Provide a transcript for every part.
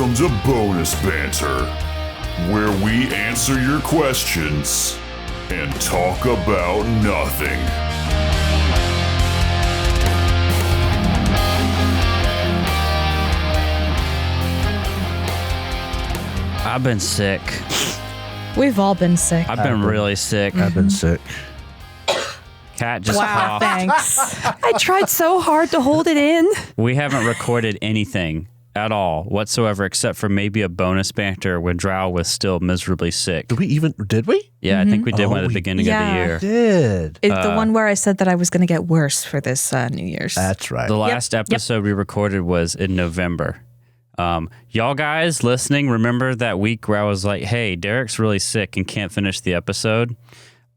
Welcome to Bonus Banter, where we answer your questions and talk about nothing. I've been sick. We've all been sick. I've been really sick. I've been sick. Cat just Wow, coughed. thanks. I tried so hard to hold it in. We haven't recorded anything at all whatsoever except for maybe a bonus banter when Drow was still miserably sick. Did we? Yeah, I think we did one at the we beginning of the year. Did. It's the one where I said that I was going to get worse for this New Year's. That's right. The last episode we recorded was in November. Y'all guys listening, remember that week where I was like, hey, Derek's really sick and can't finish the episode?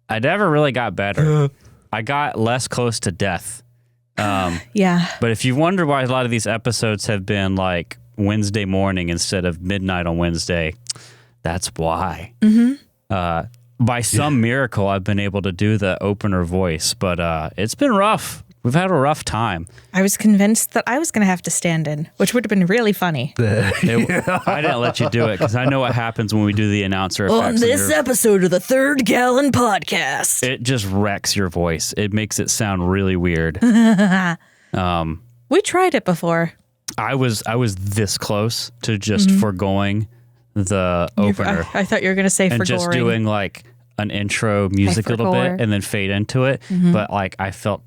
I never really got better. I got less close to death. Yeah. But if you wonder why a lot of these episodes have been like Wednesday morning instead of midnight on Wednesday, that's why. By some miracle, I've been able to do the opener voice, but it's been rough. We've had a rough time. I was convinced that I was going to have to stand in, which would have been really funny. I didn't let you do it because I know what happens when we do the announcer effects. On this episode of the Third Gallon Podcast. It just wrecks your voice. It makes it sound really weird. We tried it before. I was this close to just foregoing the opener I thought you were going to say and for just goring. doing like an intro music a little bit and then fade into it. But like I felt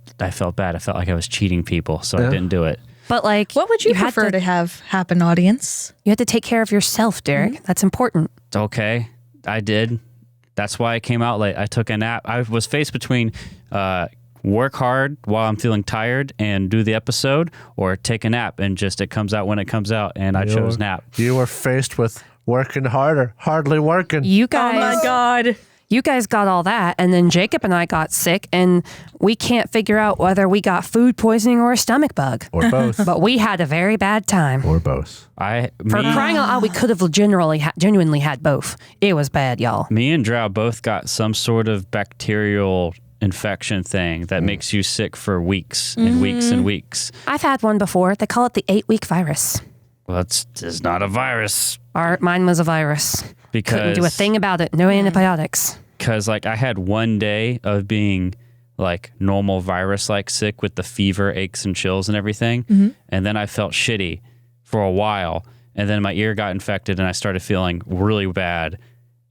bad. I felt like I was cheating people, so I didn't do it. But like, What would you prefer to have happen, audience? You had to take care of yourself, Derek. That's important. It's okay. I did. That's why I came out late. I took a nap. I was faced between work hard while I'm feeling tired and do the episode, or take a nap and just it comes out when it comes out, and I chose nap. You were faced with working harder, hardly working. You guys, Oh my God. you guys got all that, and then Jacob and I got sick, and we can't figure out whether we got food poisoning or a stomach bug. Or both. But we had a very bad time. Or both. For crying out loud, we could have genuinely had both. It was bad, y'all. Me and Drow both got some sort of bacterial infection thing that makes you sick for weeks and weeks and weeks. I've had one before. They call it the 8-week virus. Well, it's not a virus. Mine was a virus. Because Couldn't do a thing about it. No antibiotics. Because like I had one day of being like normal virus like sick with the fever, aches and chills and everything, and then I felt shitty for a while, and then my ear got infected and I started feeling really bad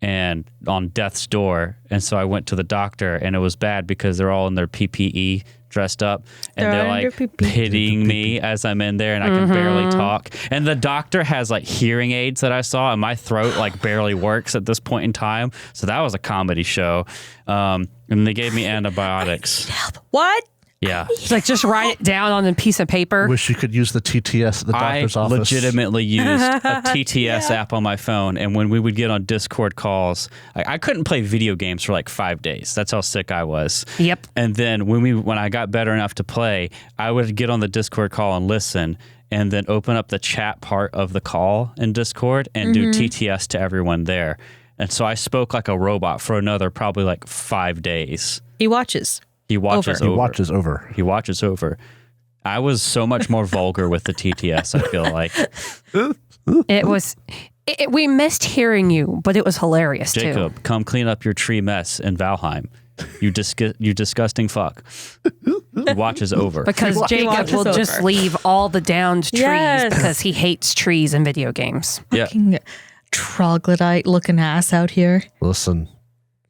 and on death's door, and so I went to the doctor, and it was bad because they're all in their PPE dressed up, and they're like pitying me as I'm in there and I can barely talk, and the doctor has like hearing aids that I saw, and my throat like barely works at this point in time, so that was a comedy show. And they gave me antibiotics. What? Yeah. It's like, just write it down on a piece of paper. Wish you could use the TTS at the doctor's I office. legitimately used a TTS app on my phone, and when we would get on Discord calls, I couldn't play video games for like 5 days. That's how sick I was. Yep. And then when I got better enough to play, I would get on the Discord call and listen, and then open up the chat part of the call in Discord and do TTS to everyone there. And so I spoke like a robot for another probably like 5 days. He watches. He watches over. He watches over. I was so much more vulgar with the TTS, I feel like. It was... we missed hearing you, but it was hilarious, Jacob, come clean up your tree mess in Valheim. You disgusting fuck. He watches over. Because Jacob will just leave all the downed trees because he hates trees in video games. Yeah. Fucking troglodyte looking ass out here. Listen,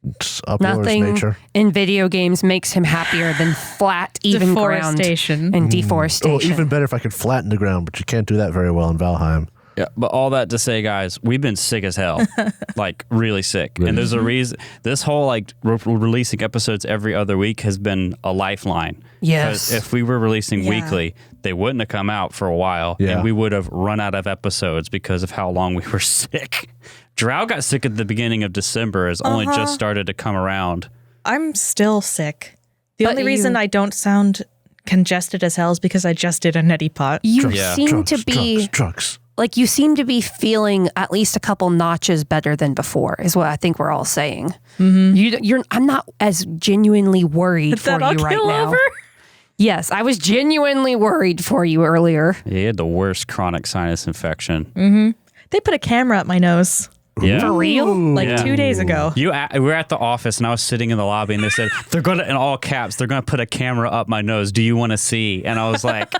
it's up yours, Nothing nature. in video games makes him happier than flat, even ground Deforestation. and deforestation. Oh, even better if I could flatten the ground, but you can't do that very well in Valheim. Yeah, but all that to say, guys, we've been sick as hell, like really sick. And there's a reason. This whole like releasing episodes every other week has been a lifeline. Yes. Because if we were releasing weekly, they wouldn't have come out for a while, and we would have run out of episodes because of how long we were sick. Drow got sick at the beginning of December, has only just started to come around. I'm still sick. The only reason I don't sound congested as hell is because I just did a neti pot. You seem to be drugs. like you seem to be feeling at least a couple notches better than before, is what I think we're all saying. I'm not as genuinely worried for you right now. Yes, I was genuinely worried for you earlier. He had the worst chronic sinus infection. They put a camera up my nose. Yeah. For real? Like 2 days ago. We were at the office and I was sitting in the lobby and they said, they're going to, in all caps, they're going to put a camera up my nose. Do you want to see? And I was like,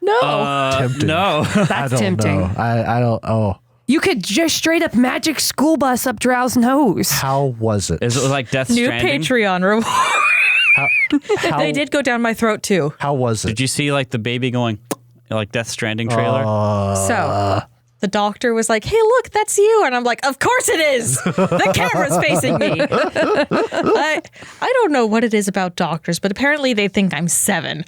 No. Tempting. no. That's tempting. Know. I don't. Oh, You could just straight up magic school bus up Drow's nose. how was it? Is it like Death New Stranding? Patreon reward. How, They did go down my throat too. How was it? Did you see like the baby going like Death Stranding trailer? So the doctor was like, "Hey, look, that's you," and I'm like, "Of course it is. The camera's facing me." I don't know what it is about doctors, but apparently they think I'm 7.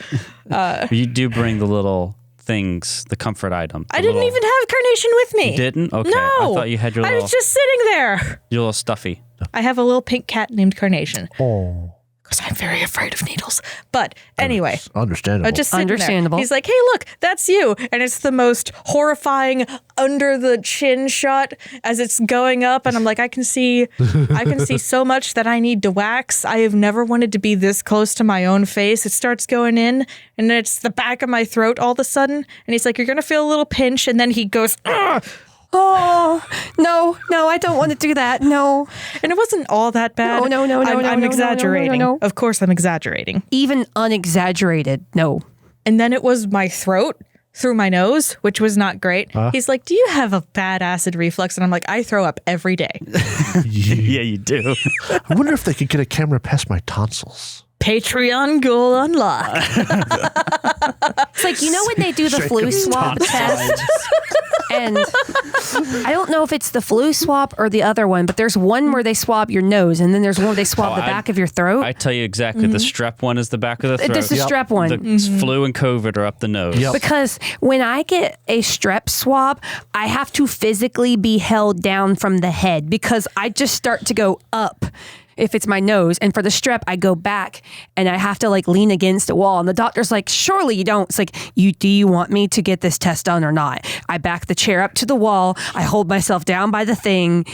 You do bring the little things, the comfort item. I didn't even have Carnation with me. You didn't? Okay. No. I thought you had your I little, was just sitting there. your little stuffy. I have a little pink cat named Carnation Oh, because I'm very afraid of needles. But anyway. understandable. Just sitting Understandable. There. He's like, "Hey, look, that's you," and it's the most horrifying under the chin shot as it's going up, and I'm like, I can see so much that I need to wax. I have never wanted to be this close to my own face. It starts going in, and it's the back of my throat all of a sudden, and he's like, "You're gonna feel a little pinch," and then he goes, "Ugh!" Oh, no, I don't want to do that. No. And it wasn't all that bad. No, I'm exaggerating. no. Of course, I'm exaggerating. Even unexaggerated. No. And then it was my throat through my nose, which was not great. He's like, "Do you have a bad acid reflux?" And I'm like, "I throw up every day." Yeah, you do. I wonder if they could get a camera past my tonsils. Patreon goal unlocked. It's like, you know when they do the flu swab test? And I don't know if it's the flu swab or the other one, but there's one where they swab your nose, and then there's one where they swab the back of your throat. I tell you exactly. The strep one is the back of the throat. This is strep one. The flu and COVID are up the nose. Yep. Because when I get a strep swab, I have to physically be held down from the head because I just start to go up if it's my nose. And for the strep, I go back and I have to like lean against a wall. And the doctor's like, "Surely you don't." It's like, do you want me to get this test done or not? I back the chair up to the wall. I hold myself down by the thing.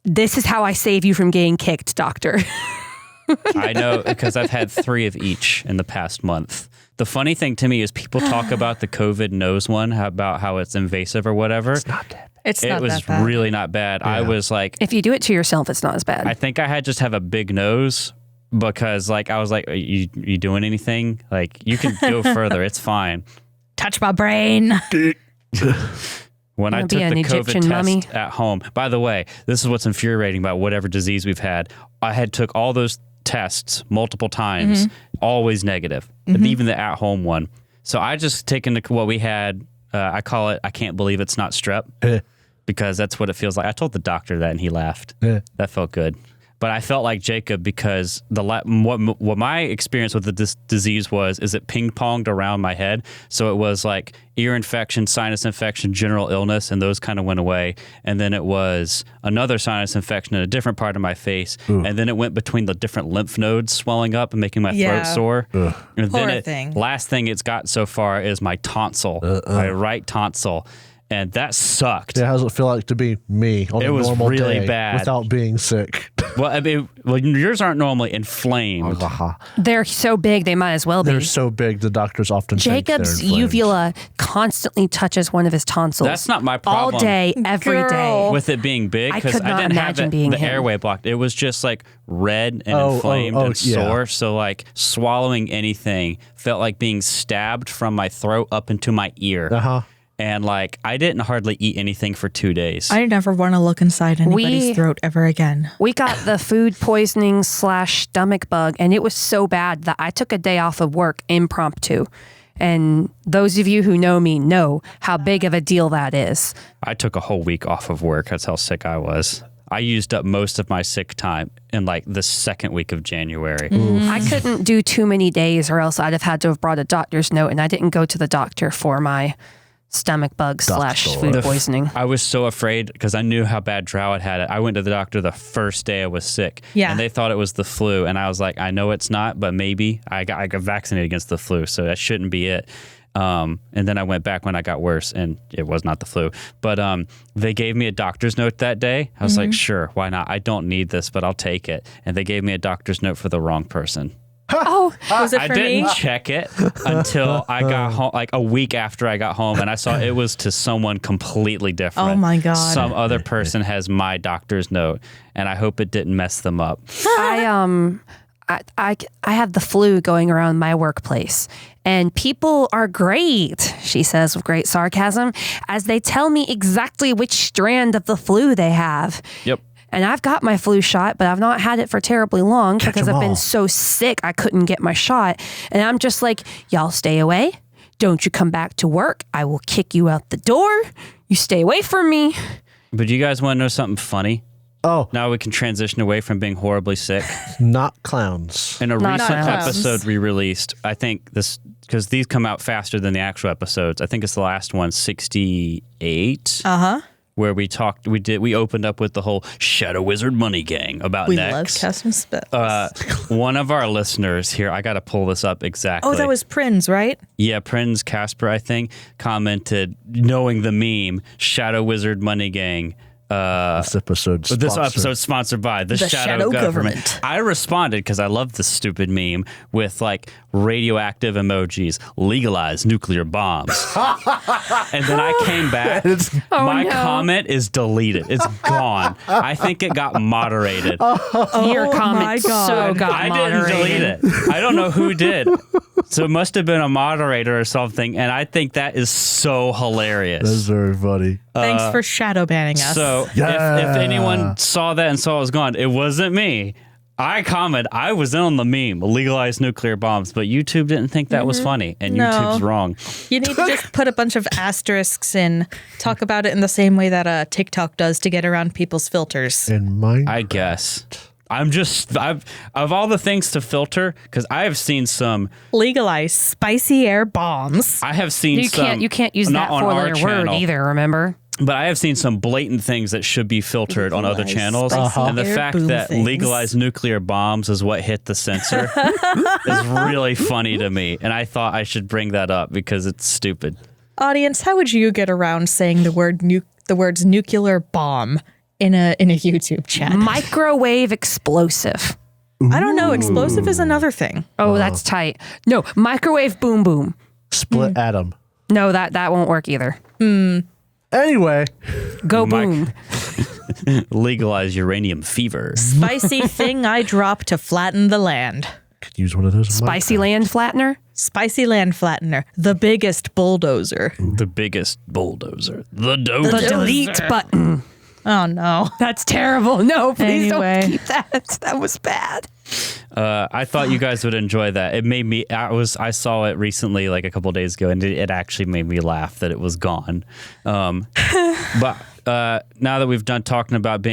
This is how I save you from getting kicked, doctor. I know because I've had 3 of each in the past month. The funny thing to me is people talk about the COVID nose one, about how it's invasive or whatever. It's not that. It's It not was that bad. really not bad. I was like, If you do it to yourself, it's not as bad. I think I had just have a big nose because like I was like, are you doing anything? Like you can go further. It's fine. Touch my brain. When I Wanna took be an the Egyptian COVID mummy? test at home, by the way, this is what's infuriating about whatever disease we've had. I had took all those tests multiple times, always negative, even the at-home one. So I just taken what we had. I call it, I can't believe it's not strep because that's what it feels like. I told the doctor that and he laughed. That felt good. But I felt like Jacob because what my experience with this disease is it ping-ponged around my head. So it was like ear infection, sinus infection, general illness, and those kind of went away. And then it was another sinus infection in a different part of my face. And then it went between the different lymph nodes swelling up and making my throat sore. And then last thing it's got so far is my tonsil, my right tonsil. And that sucked. Yeah, how does it feel like to be me on a was normal really day bad. without being sick? Well, I mean, yours aren't normally inflamed. They're so big, they might as well be. They're so big, the doctors often Jacob's think they're inflamed. uvula constantly touches one of his tonsils. That's not my problem. All day, every day. Girl. With it being big, I because could I not didn't have imagine being the him. airway blocked. It was just like red and Oh, inflamed oh, and yeah. sore. So like swallowing anything felt like being stabbed from my throat up into my ear. Uh-huh. And like I didn't hardly eat anything for 2 days. I never want to look inside anybody's throat ever again. We got the food poisoning / stomach bug, and it was so bad that I took a day off of work impromptu. And those of you who know me know how big of a deal that is. I took a whole week off of work. That's how sick I was. I used up most of my sick time in like the second week of January. I couldn't do too many days or else I'd have had to have brought a doctor's note, and I didn't go to the doctor for my stomach bug / food poisoning. I was so afraid because I knew how bad Drow had it. I went to the doctor the first day I was sick. Yeah. And they thought it was the flu. And I was like, I know it's not, but maybe I got vaccinated against the flu. So that shouldn't be it. And then I went back when I got worse and it was not the flu. But they gave me a doctor's note that day. I was like, sure, why not? I don't need this, but I'll take it. And they gave me a doctor's note for the wrong person. Oh no. Was it I for didn't me? check it until I got home, like a week after I got home, and I saw it was to someone completely different. Oh my God. Some other person has my doctor's note, and I hope it didn't mess them up. I have the flu going around my workplace, and people are great, she says with great sarcasm, as they tell me exactly which strand of the flu they have. Yep. And I've got my flu shot, but I've not had it for terribly long because 'em I've been all. so sick I couldn't get my shot. And I'm just like, y'all stay away. Don't you come back to work. I will kick you out the door. You stay away from me. But you guys want to know something funny? Oh, Now we can transition away from being horribly sick. not clowns. In a Not recent clowns. episode we released, I think this, because these come out faster than the actual episodes. I think it's the last one, 68. Where we opened up with the whole Shadow Wizard Money Gang about We Nex. love custom spells. One of our listeners here, I got to pull this up exactly. Oh, that was Prinz, right? Yeah, Prinz Casper, I think, commented, knowing the meme, Shadow Wizard Money Gang. This episode's This sponsored. episode's sponsored by the Shadow Government. I responded because I love this stupid meme with like radioactive emojis, legalize nuclear bombs. And then I came back. My no. comment is deleted. It's gone. I think it got moderated. Your comment my God. so got I moderated. didn't delete it. I don't know who did. So it must have been a moderator or something. And I think that is so hilarious. That's very funny. Thanks for shadow banning us. So Yeah. if anyone saw that and saw it was gone, it wasn't me. I commented, I was in on the meme, legalize nuclear bombs, but YouTube didn't think that was funny, and No. YouTube's wrong. You need to just put a bunch of asterisks in, talk about it in the same way that TikTok does to get around people's filters. In mine, I guess. I've of all the things to filter, because I have seen some. Legalize spicy air bombs. I have seen some. You can't use not that on our four-letter word channel, either, remember? But I have seen some blatant things that should be filtered on other Legalize channels. spicy And the air fact boom that things. legalized nuclear bombs is what hit the censor is really funny to me. And I thought I should bring that up because it's stupid. Audience, how would you get around saying the words nuclear bomb in a YouTube chat? Microwave explosive. I don't know. Explosive is another thing. Oh, that's tight. No, microwave boom boom. split atom. No, that won't work either. Anyway, Go boom. Legalize uranium fever. Spicy thing I drop to flatten the land. could use one of those. in my Spicy house. land flattener. Spicy land flattener. The biggest bulldozer. The biggest bulldozer. The The dozer. delete button. Oh no. That's terrible. No, please Anyway. don't keep that. That was bad. I thought you guys would enjoy that. It made me. I saw it recently, like a couple days ago, and it actually made me laugh that it was gone. But now that we've done talking about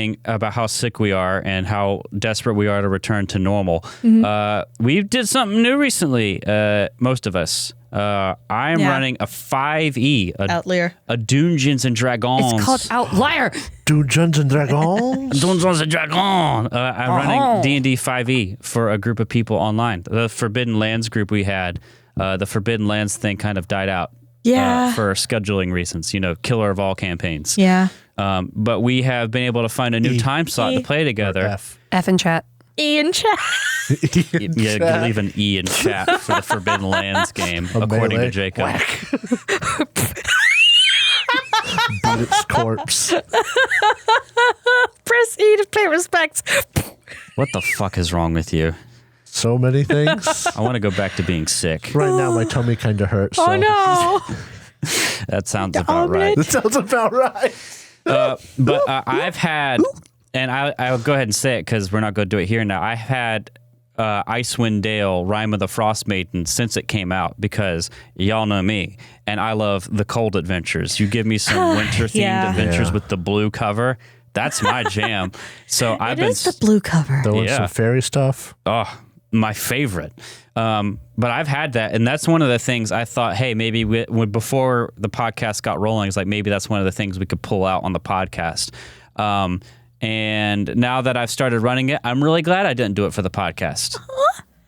how sick we are and how desperate we are to return to normal, we did something new recently. Most of us. I am Yeah. running a 5e, Outlier. a Dungeons and Dragons. It's called Outlier. Dungeons and Dragons. Dungeons and Dragons. I'm running D&D 5e for a group of people online. The Forbidden Lands group we had, the Forbidden Lands thing kind of died out. Yeah. For scheduling reasons, killer of all campaigns. Yeah. But we have been able to find a new time slot to play together. F. F in chat. Ian chat. Yeah, leave an E in chat for the Forbidden Lands game, according melee. to Jacob. But its corpse. Press E to pay respects. What the fuck is wrong with you? So many things. I want to go back to being sick. Right now, my tummy kind of hurts. Oh so. no. That sounds about right. That sounds about right. But I've had, and I'll go ahead and say it because we're not going to do it here now. I've had Icewind Dale, Rime of the Frostmaiden since it came out because y'all know me and I love the cold adventures. You give me some winter themed Yeah. adventures Yeah. with the blue cover. That's my jam. So I've It been is the blue cover. Throw in Yeah. some fairy stuff. my favorite. But I've had that, and that's one of the things I thought, hey, maybe before the podcast got rolling, it's like maybe that's one of the things we could pull out on the podcast. And now that I've started running it, I'm really glad I didn't do it for the podcast.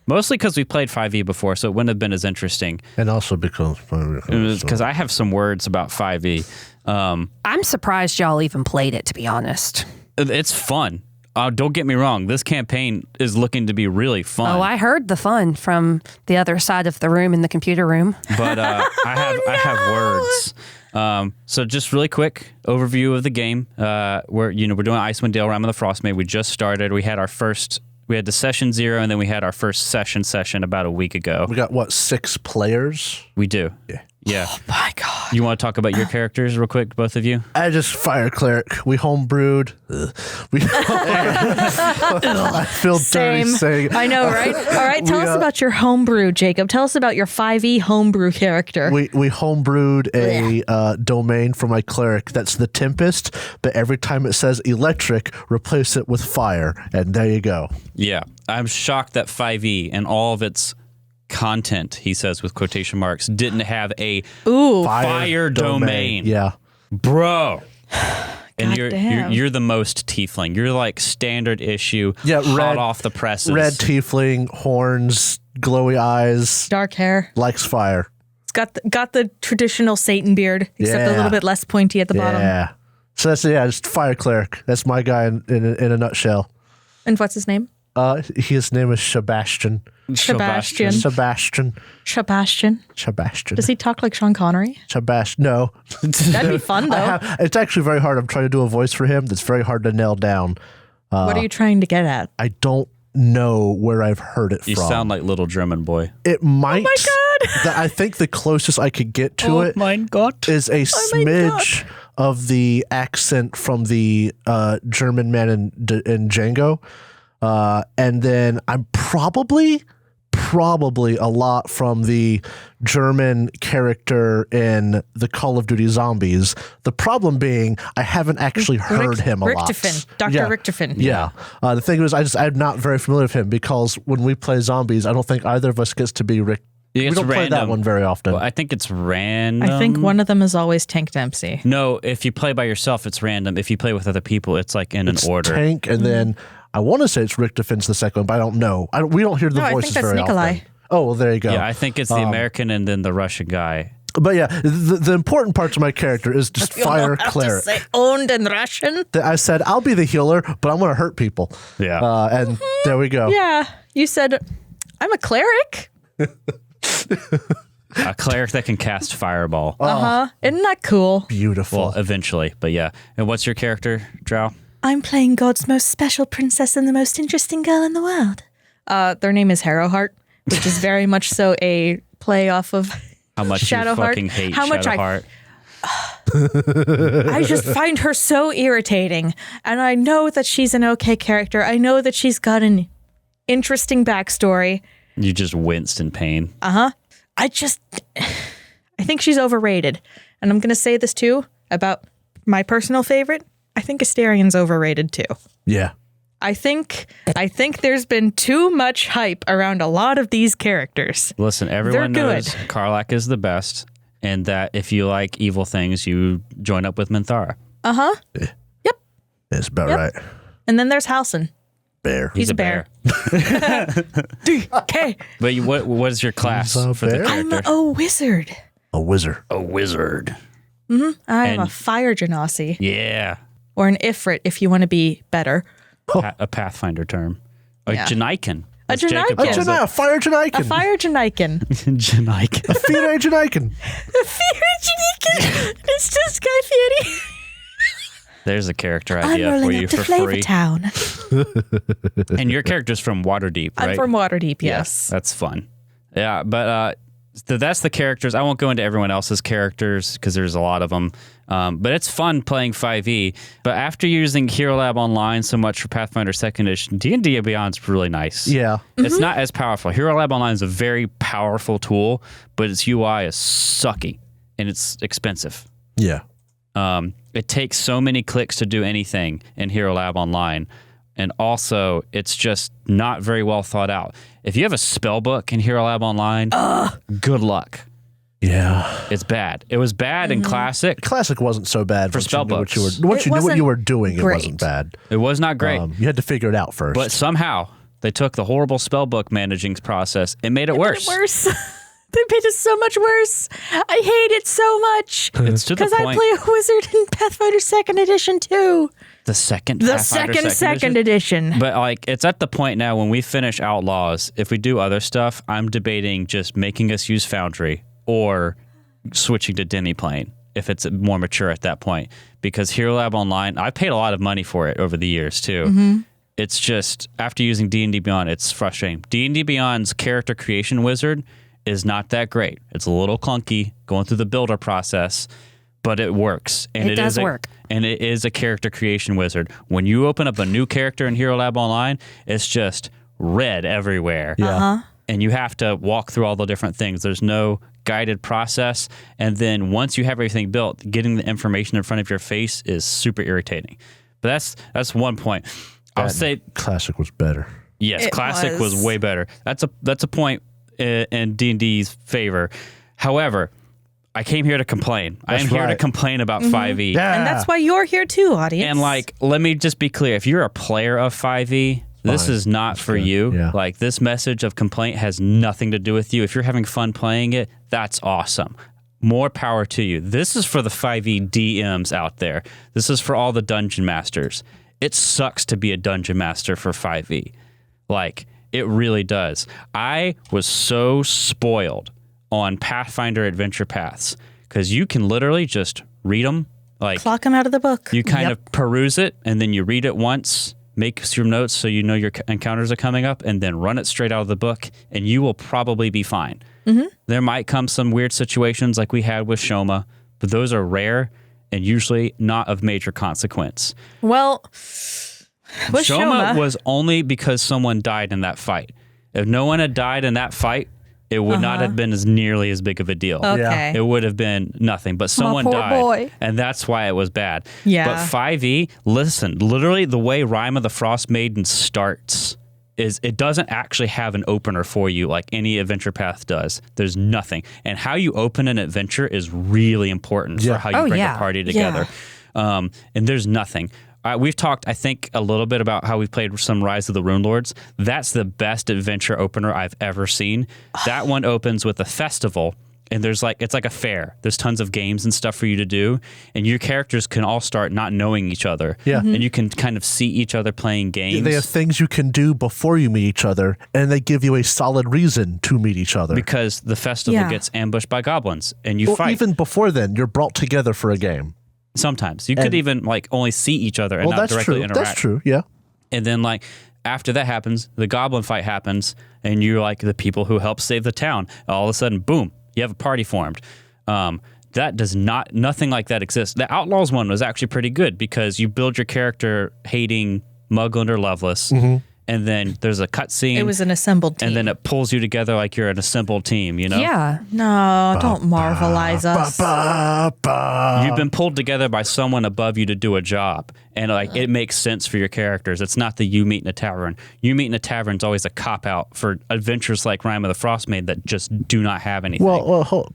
Mostly because we played 5e before, so it wouldn't have been as interesting. And also because Because I have some words about 5e. I'm surprised y'all even played it, to be honest. It's fun. don't get me wrong. This campaign is looking to be really fun. Oh, I heard the fun from the other side of the room in the computer room. But I have words. So just really quick overview of the game. We're doing Icewind Dale Rime of the Frostmaiden. We just started. We had the session 0, and then we had our first session about a week ago. We got 6 players? We do. Yeah. Oh my god. You want to talk about your characters real quick, both of you? I just fire cleric. We homebrewed. I feel dirty Same. saying. I know, right? All right, tell us about your homebrew, Jacob. Tell us about your 5e homebrew character. We homebrewed a domain for my cleric that's the Tempest, but every time it says electric, replace it with fire, and there you go. Yeah. I'm shocked that 5e and all of its content, he says with quotation marks, didn't have a fire domain. Yeah. Bro. And Goddamn. you're the most tiefling. You're like standard issue, hot red, off the presses. Red tiefling, horns, glowy eyes, Dark hair. likes fire. It's got the traditional Satan beard, except a Yeah. little bit less pointy at the bottom. Yeah. So that's just fire cleric. That's my guy in a nutshell. And what's his name? His name is Sebastian. Sebastian. Sebastian. Does he talk like Sean Connery? Sebastian. No. That'd be fun, though. It's actually very hard. I'm trying to do a voice for him that's very hard to nail down. What are you trying to get at? I don't know where I've heard it You from. sound like Little German Boy. It might. Oh my God. I think the closest I could get to it mein Gott. is a my smidge of the accent from the German man in Django. And then I'm probably a lot from the German character in the Call of Duty Zombies. The problem being I haven't actually heard him a lot. Dr. Richtofen. Yeah. The thing is, I'm not very familiar with him because when we play Zombies, I don't think either of us gets to be Rick. We don't play that one very often. Well, I think it's random. I think one of them is always Tank Dempsey. No, if you play by yourself, it's random. If you play with other people, it's like in an order. Tank, and then I want to say it's Rick Defense the second one, but I don't know. We don't hear the No, I voices think that's very Nikolai. often. Oh, well, there you go. Yeah, I think it's the American and then the Russian guy. But yeah, the important parts of my character is just fire cleric. Say owned in Russian. I said, I'll be the healer, but I'm going to hurt people. Yeah. And there we go. Yeah, you said I'm a cleric. A cleric that can cast fireball. Isn't that cool? Beautiful. Well, eventually, but yeah. And what's your character, Drow? I'm playing God's most special princess and the most interesting girl in the world. Their name is Harrowheart, which is very much so a play off of How much Shadowheart. you fucking hate How much Shadowheart? I just find her so irritating. And I know that she's an okay character. I know that she's got an interesting backstory. You just winced in pain. I think she's overrated. And I'm going to say this too about my personal favorite. I think Astarion's overrated too. Yeah. I think there's been too much hype around a lot of these characters. Listen, everyone They're knows good. Karlach is the best, and that if you like evil things, you join up with Minthara. Yep. That's about right. And then there's Halsin. Bear. He's a bear. Okay. But what is your class He's a for the bear? I'm character? a wizard. A wizard. A wizard. I'm a And- fire genasi. Yeah. Or an Ifrit if you want to be better. A Pathfinder term. A Yeah. Janaikan. A as Jacob Janaikan. calls A fire Janaikan. A fire Janaikan. it. Janaikan. Fire Janaikan. Fire Janaikan. It's just Guy Fieri. There's a character I'm idea for rolling you up to for free. Flavortown. And your character's from Waterdeep, right? I'm from Waterdeep, Yeah, yes. that's fun. Yeah, but that's the characters. I won't go into everyone else's characters because there's a lot of them. But it's fun playing 5e. But after using Hero Lab Online so much for Pathfinder 2nd Edition, D&D Beyond's really nice. Yeah. It's not as powerful. Hero Lab Online is a very powerful tool, but its UI is sucky and it's expensive. Yeah. It takes so many clicks to do anything in Hero Lab Online. And also, it's just not very well thought out. If you have a spell book in Hero Lab Online, good luck. Yeah. It's bad. It was bad in Classic. Classic wasn't so bad For once spell you knew books. once you knew what you were doing, great. it wasn't bad. It was not great. You had to figure it out first. But somehow, they took the horrible spell book managing process and made it worse. Worse. They made it so much worse. I hate it so much. It's to the Because I point. play a wizard in Pathfinder 2nd Edition too. The second The Pathfinder second edition. But like, it's at the point now when we finish Outlaws, if we do other stuff, I'm debating just making us use Foundry or switching to Demiplane if it's more mature at that point. Because Hero Lab Online, I paid a lot of money for it over the years too. It's just, after using D&D Beyond, it's frustrating. D&D Beyond's character creation wizard is not that great. It's a little clunky going through the builder process, but it works. And it does work. And it is a character creation wizard. When you open up a new character in Hero Lab Online, it's just red everywhere. Yeah. And you have to walk through all the different things. There's no guided process. And then once you have everything built, getting the information in front of your face is super irritating. But that's one point. I'll say Classic was better. yes, It Classic was was. way better. That's a point in D&D's favor. However, I came here to complain. I am That's here to right. complain about 5e. Yeah. And that's why you're here too, audience. And like, let me just be clear. If you're a player of 5e, this Fine. is not for you. Yeah. Like, this message of complaint has nothing to do with you. If you're having fun playing it, that's awesome. More power to you. This is for the 5e DMs out there. This is for all the dungeon masters. It sucks to be a dungeon master for 5e. Like, it really does. I was so spoiled on Pathfinder Adventure Paths because you can literally just read them. Like, clock them out of the book. you kind of peruse it and then you read it once, make your notes so you know your encounters are coming up, and then run it straight out of the book, and you will probably be fine. There might come some weird situations like we had with Shoma, but those are rare and usually not of major consequence. Well, with Shoma Shoma, was only because someone died in that fight. If no one had died in that fight, it would not have been as nearly as big of a deal. okay. It would have been nothing, but someone poor died, boy. and that's why it was bad. Yeah. But 5e, listen, literally the way Rime of the Frostmaiden starts is it doesn't actually have an opener for you like any adventure path does. There's nothing. And how you open an adventure is really important for how you bring a party together. And there's nothing. We've talked, I think, a little bit about how we've played some Rise of the Rune Lords. That's the best adventure opener I've ever seen. That one opens with a festival, and it's like a fair. There's tons of games and stuff for you to do, and your characters can all start not knowing each other. Yeah. And you can kind of see each other playing games. They have things you can do before you meet each other, and they give you a solid reason to meet each other. because the festival gets ambushed by goblins, and you fight. Even before then, you're brought together for a game. Sometimes. You could even like only see each other and Well, not that's directly true. interact. That's true. Yeah. And then like after that happens, the goblin fight happens, and you're like the people who help save the town. All of a sudden, boom, you have a party formed. That does nothing like that exists. The Outlaws one was actually pretty good because you build your character hating Mugland or Loveless, and then there's a cutscene. it was an assembled team. and then it pulls you together like you're an assembled team, you know? Yeah. no, don't marvelize us. You've been pulled together by someone above you to do a job, and like it makes sense for your characters. It's not the you meet in a tavern. You meet in a tavern is always a cop out for adventures like Rime of the Frostmaiden that just do not have anything.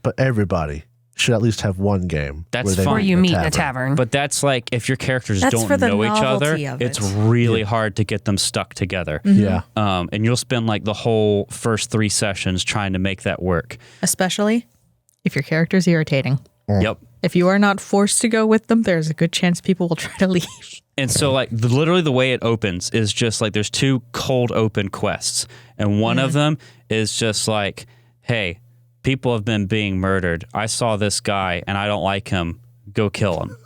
But everybody should at least have one game. That's where they fine. Or you meet in a tavern. But that's like if your characters That's don't for the know each other, novelty of it's it. really hard to get them stuck together. Yeah. And you'll spend like the whole first 3 sessions trying to make that work. Especially if your character's irritating. Yep. If you are not forced to go with them, there's a good chance people will try to leave. And so, like, literally the way it opens is just like there's 2 cold open quests. And one of them is just like, hey, people have been being murdered. I saw this guy and I don't like him. Go kill him.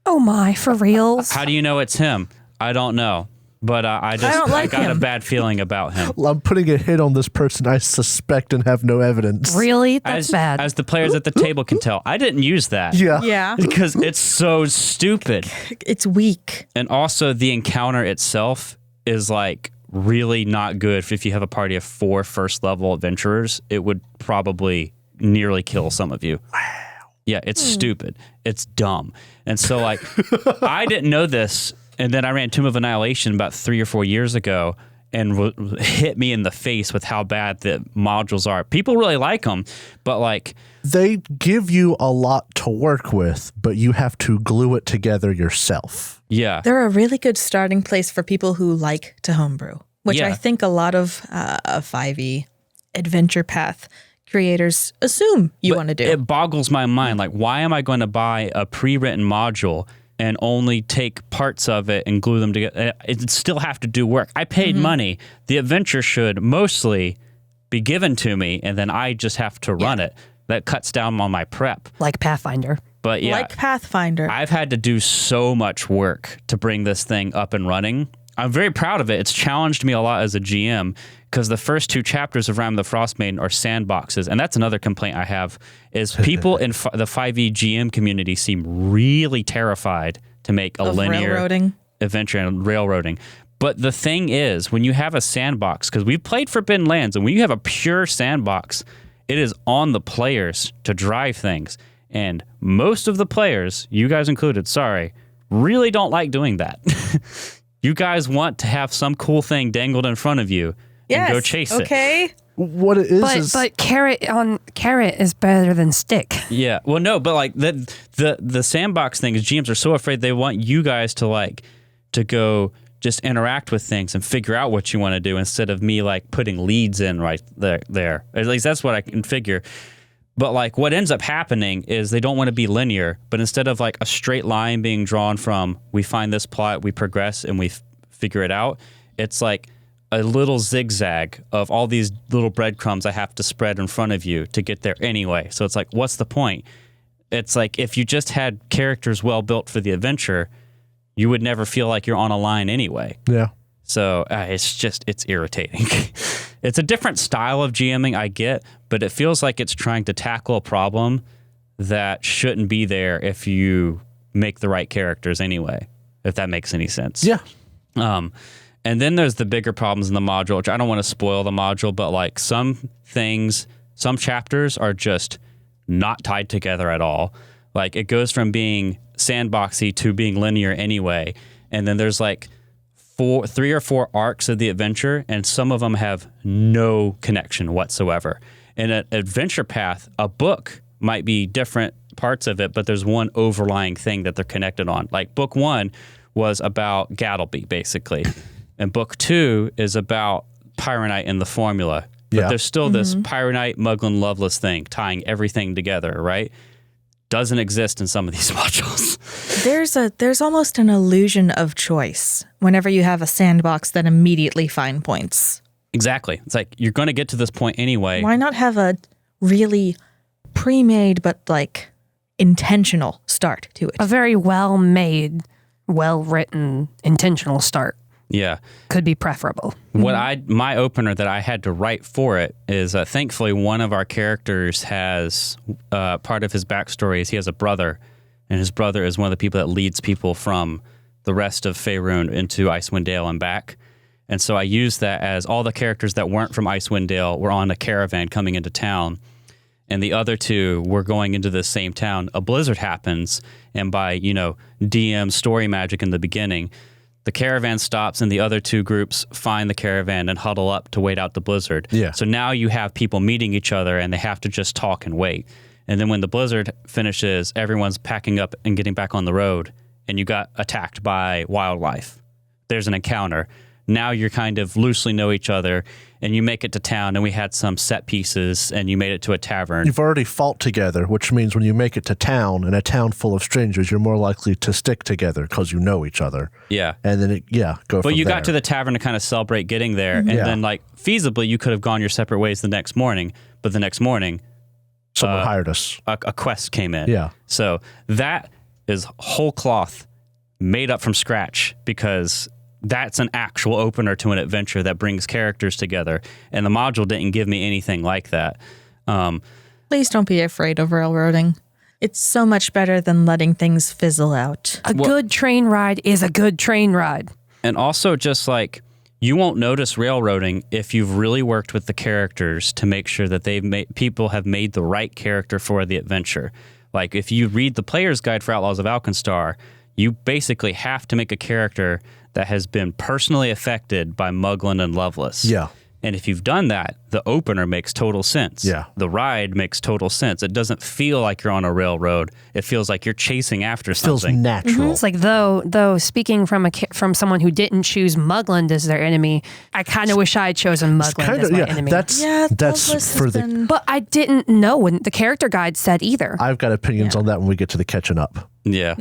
Oh my, for reals? How do you know it's him? I don't know. But I don't like got a him. bad feeling about him. I'm putting a hit on this person I suspect and have no evidence. Really? That's bad. As the players at the table can tell, I didn't use that. Yeah. Yeah. Because it's so stupid. It's weak. And also the encounter itself is like really not good. If you have a party of 4 first level adventurers, it would probably nearly kill some of you. Wow. Yeah, it's stupid. It's dumb. And so like I didn't know this, and then I ran Tomb of Annihilation about 3 or 4 years ago and hit me in the face with how bad the modules are. People really like them, but like They give you a lot to work with, but you have to glue it together yourself. yeah. They're a really good starting place for people who like to homebrew, which Yeah. I think a lot of 5e adventure path creators assume you want to do. It boggles my mind. Like, why am I going to buy a pre-written module and only take parts of it and glue them together. It still have to do work. I paid money. The adventure should mostly be given to me, and then I just have to run it. That cuts down on my prep. Like Pathfinder. But yeah, Like Pathfinder. I've had to do so much work to bring this thing up and running. I'm very proud of it. It's challenged me a lot as a GM because the first 2 chapters of Rime the Frostmaiden are sandboxes. And that's another complaint I have is people in the 5e GM community seem really terrified to make a linear railroading. adventure and railroading. But the thing is, when you have a sandbox, because we've played Forbidden Lands, and when you have a pure sandbox, it is on the players to drive things. And most of the players, you guys included, sorry, really don't like doing that. You guys want to have some cool thing dangled in front of you and go chase it. Okay. What it is But carrot on carrot is better than stick. Yeah. Well, no, but like the sandbox thing is GMs are so afraid they want you guys to go just interact with things and figure out what you want to do instead of me like putting leads in right there. At least that's what I can figure. But like what ends up happening is they don't want to be linear, but instead of like a straight line being drawn from we find this plot, we progress and we figure it out, it's like a little zigzag of all these little breadcrumbs I have to spread in front of you to get there anyway. So it's like, what's the point? It's like if you just had characters well built for the adventure, you would never feel like you're on a line anyway. Yeah. So it's irritating. It's a different style of GMing, I get, but it feels like it's trying to tackle a problem that shouldn't be there if you make the right characters anyway, if that makes any sense. Yeah. And then there's the bigger problems in the module, which I don't want to spoil the module, but like some chapters are just not tied together at all. Like it goes from being sandboxy to being linear anyway. And then there's like 3 or 4 arcs of the adventure, and some of them have no connection whatsoever. In an adventure path, a book might be different parts of it, but there's one overlying thing that they're connected on. Like book 1 was about Gattleby, basically. And book 2 is about Pyronite and the formula. But there's still this Pyronite, Muglin, Loveless thing tying everything together, right? Doesn't exist in some of these modules. There's almost an illusion of choice whenever you have a sandbox that immediately find points. Exactly. It's like you're going to get to this point anyway. Why not have a really pre-made but like intentional start to it? A very well-made, well-written, intentional start. Yeah. Could be preferable. My opener that I had to write for it is thankfully one of our characters has part of his backstory is he has a brother, and his brother is one of the people that leads people from the rest of Faerun into Icewind Dale and back. And so I used that as all the characters that weren't from Icewind Dale were on a caravan coming into town, and the other 2 were going into the same town. A blizzard happens, and by DM story magic in the beginning, the caravan stops and the other 2 groups find the caravan and huddle up to wait out the blizzard. Yeah. So now you have people meeting each other and they have to just talk and wait. And then when the blizzard finishes, everyone's packing up and getting back on the road, and you got attacked by wildlife. There's an encounter. Now you're kind of loosely know each other, and you make it to town, and we had some set pieces, and you made it to a tavern. You've already fought together, which means when you make it to town, in a town full of strangers, you're more likely to stick together because you know each other. Yeah. And then, go But from you there. got to the tavern to kind of celebrate getting there, and then, like, feasibly, you could have gone your separate ways the next morning, but the next morning, someone hired us. A quest came in. Yeah. So that is whole cloth made up from scratch because that's an actual opener to an adventure that brings characters together. And the module didn't give me anything like that. Please don't be afraid of railroading. It's so much better than letting things fizzle out. A good train ride is a good train ride. And also just like, you won't notice railroading if you've really worked with the characters to make sure that people have made the right character for the adventure. Like if you read the player's guide for Outlaws of Alkenstar, you basically have to make a character that has been personally affected by Muglin and Loveless. Yeah. And if you've done that, the opener makes total sense. Yeah. The ride makes total sense. It doesn't feel like you're on a railroad. It feels like you're chasing after Feels something. natural. It's like though speaking from someone who didn't choose Mugland as their enemy, I kind of wish I had chosen Mugland as my enemy. That's for the. But I didn't know when the character guide said either. I've got opinions on that when we get to the catching up. Yeah.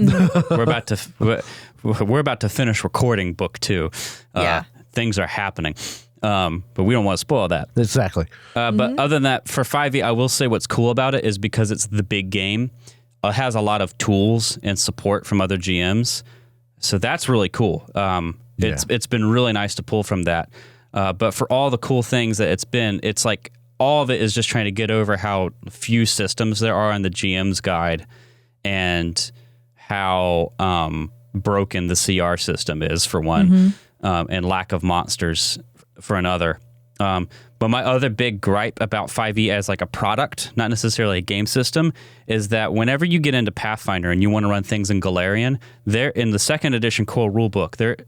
we're about to finish recording book 2. Things are happening. But we don't want to spoil that. Exactly. But other than that, for 5e, I will say what's cool about it is because it's the big game, it has a lot of tools and support from other GMs. So that's really cool. It's been really nice to pull from that. But for all the cool things that it's like all of it is just trying to get over how few systems there are in the GM's guide and how broken the CR system is for one, and lack of monsters for another. But my other big gripe about 5e as like a product, not necessarily a game system, is that whenever you get into Pathfinder and you want to run things in Galarian, there in the 2nd edition core rulebook,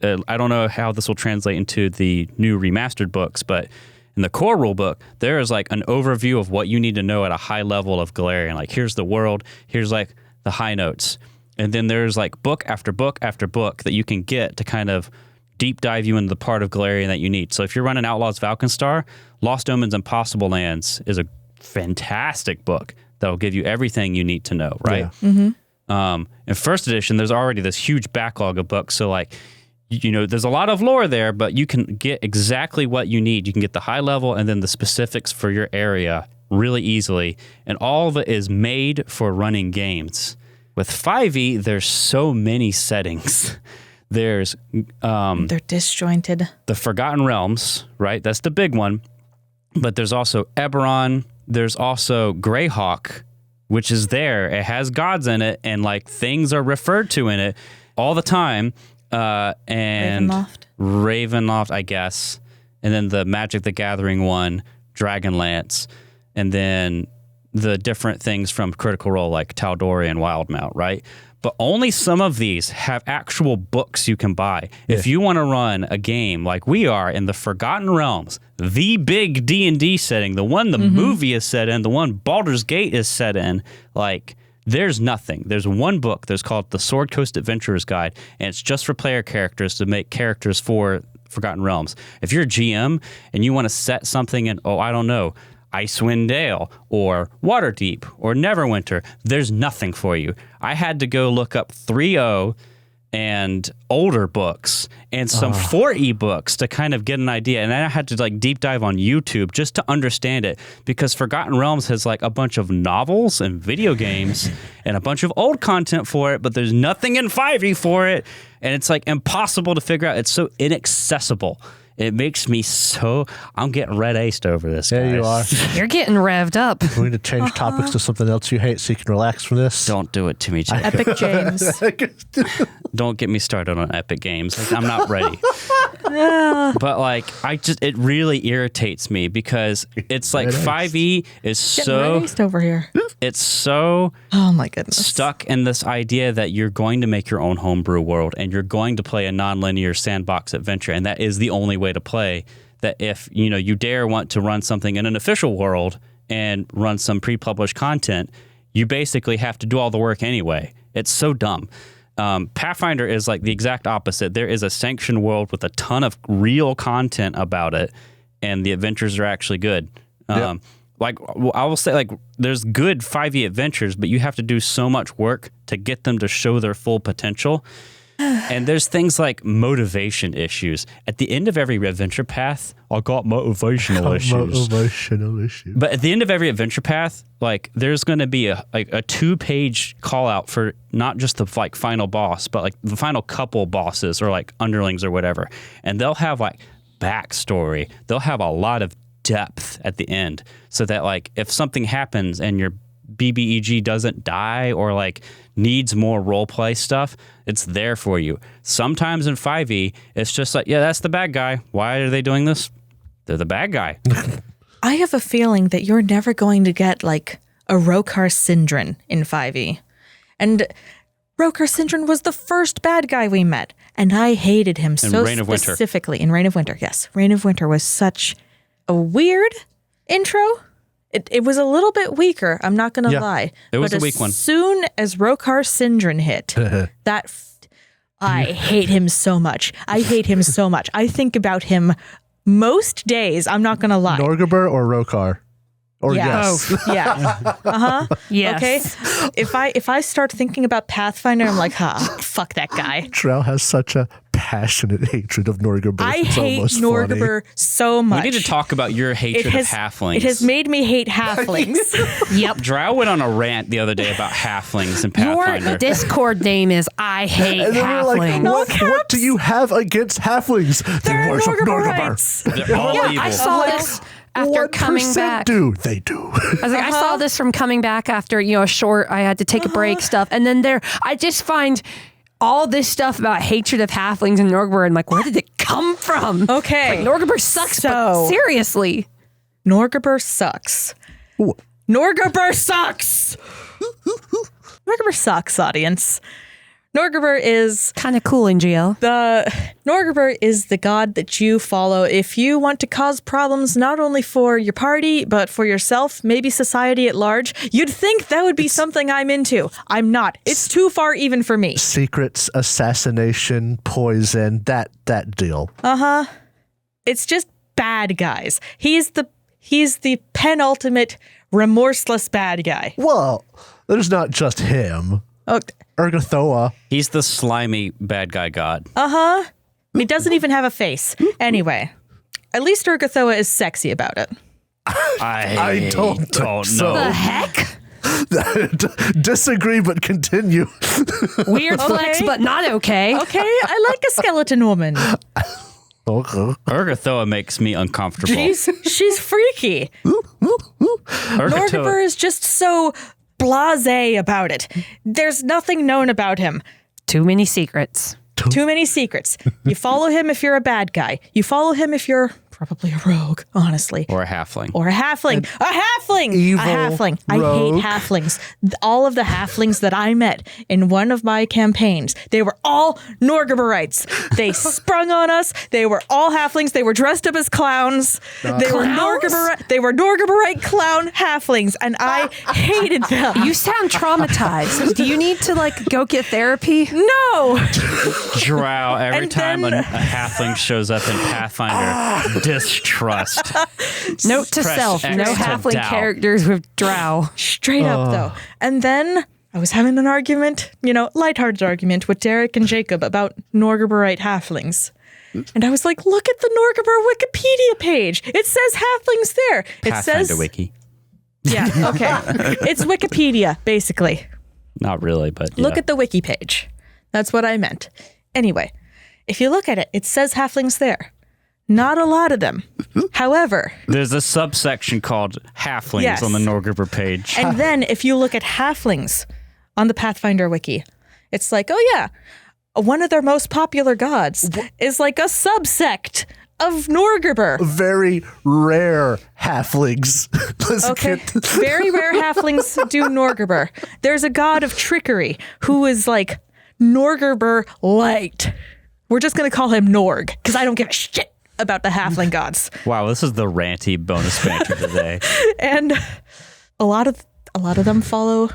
I don't know how this will translate into the new remastered books, but in the core rulebook, there is like an overview of what you need to know at a high level of Galarian. Like here's the world, here's like the high notes. And then there's like book after book after book that you can get to kind of deep dive you into the part of Galarian that you need. So if you're running Outlaws Valkenstar, Lost Omens Impossible Lands is a fantastic book that will give you everything you need to know, right? Yeah. In 1st edition, there's already this huge backlog of books. So like, there's a lot of lore there, but you can get exactly what you need. You can get the high level and then the specifics for your area really easily. And all of it is made for running games. With 5e, there's so many settings. There's they're disjointed. The Forgotten Realms, right? That's the big one. But there's also Eberron. There's also Greyhawk, which is there. It has gods in it, and like things are referred to in it all the time. And Ravenloft, I guess. And then the Magic the Gathering one, Dragonlance, and then the different things from Critical Role like Tal'Dorei and Wildmount, right? But only some of these have actual books you can buy. Yeah. If you want to run a game like we are in the Forgotten Realms, the big D&D setting, the one the movie is set in, the one Baldur's Gate is set in, like there's nothing. There's one book that's called The Sword Coast Adventurer's Guide, and it's just for player characters to make characters for Forgotten Realms. If you're a GM and you want to set something in, I don't know, Icewind Dale or Waterdeep or Neverwinter, there's nothing for you. I had to go look up 3.0 and older books and some 4E books to kind of get an idea. And then I had to like deep dive on YouTube just to understand it, because Forgotten Realms has like a bunch of novels and video games and a bunch of old content for it, but there's nothing in 5E for it. And it's like impossible to figure out. It's so inaccessible. It makes me so... I'm getting red-aced over this, guys. Yeah, you are. You're getting revved up. We need to change topics to something else you hate so you can relax from this. Don't do it to me, Jay. Epic James. Don't get me started on Epic Games. Like, I'm not ready. But like, it really irritates me because it's like 5e is so... red-aced over here. It's so... Oh my goodness. Stuck in this idea that you're going to make your own homebrew world and you're going to play a non-linear sandbox adventure, and that is the only way to play. That if you dare want to run something in an official world and run some pre-published content, you basically have to do all the work anyway. It's so dumb. Pathfinder is like the exact opposite. There is a sanctioned world with a ton of real content about it, and the adventures are actually good. Yep. Like I will say, like there's good 5e adventures, but you have to do so much work to get them to show their full potential. And there's things like motivation issues. At the end of every adventure path, I got motivational issues. But at the end of every adventure path, like there's going to be a 2-page call out for not just the like final boss, but like the final couple bosses or like underlings or whatever. And they'll have like backstory. They'll have a lot of depth at the end, so that like if something happens and your BBEG doesn't die or like needs more role play stuff, it's there for you. Sometimes in 5e, it's just like, yeah, that's the bad guy. Why are they doing this? They're the bad guy. I have a feeling that you're never going to get like a Rokar Syndron in 5e. And Rokar Syndron was the first bad guy we met. And I hated him so Reign of Winter. specifically. In Reign of Winter, yes. Reign of Winter was such a weird intro. It was a little bit weaker, I'm not going to lie. It was but a weak one. As soon as Rokar Syndron hit, I hate him so much. I hate him so much. I think about him most days, I'm not going to lie. Norgorber or Rokar? Or Yeah. yes. Yeah. Yes. Okay. If I start thinking about Pathfinder, I'm like, fuck that guy. Drow has such a passionate hatred of Norgorber. I It's hate almost Norgorber so much. We need to talk about your hatred of halflings. It has made me hate halflings. Yep. Drow went on a rant the other day about halflings and Your Pathfinder. Discord name is I hate And then we're like, halflings. what do you have against halflings? They They're worship Norgorber. Norgorberite. They're all Yeah, evil. I saw this after coming 1% back. do. They do. I was like, I saw this from coming back after, a short, I had to take a break stuff. And then I just find all this stuff about hatred of halflings and Norgorber and like, where did it come from? Okay. Like, Norgorber sucks, but So- seriously. Norgorber sucks. Norgorber sucks. Norgorber sucks, audience. Norgorber is Kind of cool in GL. Norgorber is the god that you follow if you want to cause problems not only for your party but for yourself, maybe society at large. You'd think that would be something I'm into. I'm not. It's too far even for me. Secrets, assassination, poison, that deal. It's just bad guys. He's the penultimate remorseless bad guy. Well, there's not just him. Oh, Urgathoa. He's the slimy bad guy god. he doesn't even have a face. Anyway, at least Urgathoa is sexy about it. I don't think know. so. The heck? Disagree, but continue. Weird flex, but not okay. Okay, I like a skeleton woman. Okay. Urgathoa makes me uncomfortable. She's freaky. Norgorber is just so blasé about it. There's nothing known about him. Too many secrets. Too many secrets. You follow him if you're a bad guy. You follow him if you're probably a rogue, honestly. Or a halfling. Or a halfling. A halfling! Evil A halfling. rogue. I hate halflings. All of the halflings that I met in one of my campaigns, they were all Norgorberites. They sprung on us. They were all halflings. They were dressed up as clowns. They were Norgorberite clown halflings, and I hated them. You sound traumatized. Do you need to go get therapy? No! Drow, every And time then- a halfling shows up in Pathfinder, distrust. Note to Press self, X no to halfling doubt. characters with drow. Straight up, though. And then I was having an argument, lighthearted argument with Derek and Jacob about Norgorberite halflings. And I was like, look at the Norgorber Wikipedia page. It says halflings there. It Pathfinder says wiki. Yeah, okay. It's Wikipedia, basically. Not really, but yeah. Look at the wiki page. That's what I meant. Anyway, if you look at it, it says halflings there. Not a lot of them. However, There's a subsection called halflings Yes. on the Norgorber page. and then if you look at halflings on the Pathfinder wiki, it's like, oh yeah, one of their most popular gods is like a subsect of Norgorber. Very rare halflings. Let's Okay, get- very rare halflings do Norgorber. There's a god of trickery who is like Norgorber light. We're just gonna call him Norg because I don't give a shit about the halfling gods. Wow, this is the ranty bonus banter today. And a lot of them follow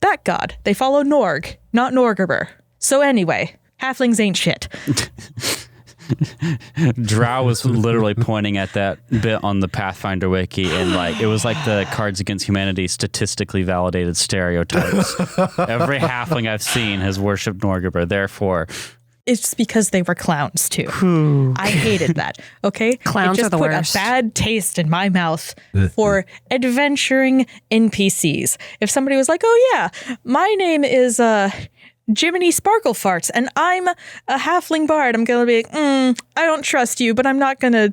that god. They follow Norg, not Norgorber. So anyway, halflings ain't shit. Drow was literally pointing at that bit on the Pathfinder wiki, and it was like the Cards Against Humanity statistically validated stereotypes. Every halfling I've seen has worshipped Norgorber. Therefore, It's because they were clowns too. I hated that. Okay, Clowns it just are the put worst. a bad taste in my mouth for adventuring NPCs. If somebody was like, "Oh yeah, my name is Jiminy Sparkle Farts, and I'm a halfling bard," I'm gonna be like, I don't trust you, but I'm not gonna,